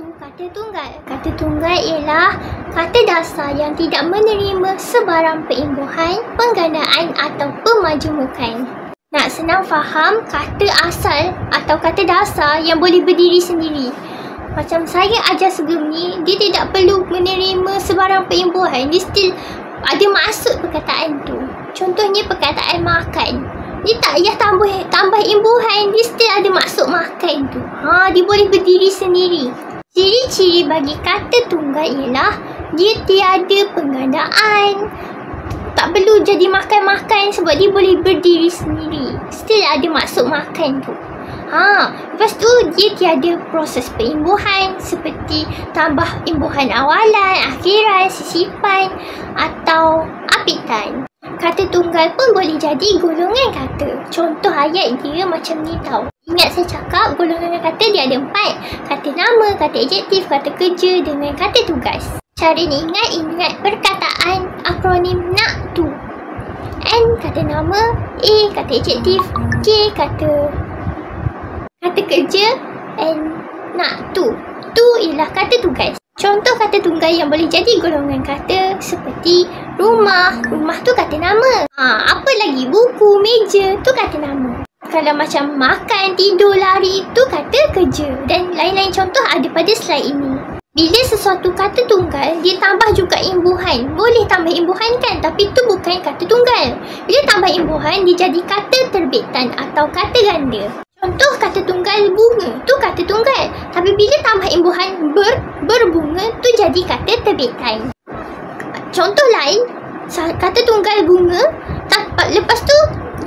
itu kata tunggal. Kata tunggal ialah kata dasar yang tidak menerima sebarang perimbuhan, penggandaan atau pemajumukan. Nak senang faham, kata asal atau kata dasar yang boleh berdiri sendiri. Macam saya ajar sebelum ni, dia tidak perlu menerima sebarang perimbuhan. Dia still ada maksud perkataan tu. Contohnya perkataan makan. Dia tak payah tambah imbuhan, dia still ada maksud makan tu. Dia boleh berdiri sendiri. Ciri-ciri bagi kata tunggal ialah dia tiada penggandaan. Tak perlu jadi makan-makan sebab dia boleh berdiri sendiri. Still ada maksud makan tu. Lepas tu dia tiada proses perimbuhan seperti tambah imbuhan awalan, akhiran, sisipan atau apitan. Kata tunggal pun boleh jadi golongan kata. Contoh ayat dia macam ni tau. Ingat saya cakap golongan kata dia ada 4. Kata nama, kata adjektif, kata kerja dengan kata tugas. Cara ni ingat perkataan akronim NAKTU. N kata nama, A kata adjektif, K kata kerja, and NAKTU. Tu ialah kata tugas. Contoh kata tunggal yang boleh jadi golongan kata seperti rumah. Rumah tu kata nama. Apa lagi? Buku, meja tu kata nama. Kalau macam makan, tidur, lari tu kata kerja. Dan lain-lain contoh ada pada slide ini. Bila sesuatu kata tunggal, dia tambah juga imbuhan. Boleh tambah imbuhan kan? Tapi tu bukan kata tunggal. Bila tambah imbuhan, dia jadi kata terbitan atau kata ganda. Contoh kata tunggal bunga, tu kata tunggal. Tapi bila tambah imbuhan berbunga, tu jadi kata terbitan. Contoh lain, kata tunggal bunga, lepas tu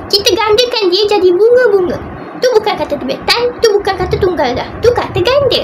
kita gandakan dia jadi bunga-bunga. Tu bukan kata terbitan, tu bukan kata tunggal dah. Tu kata ganda.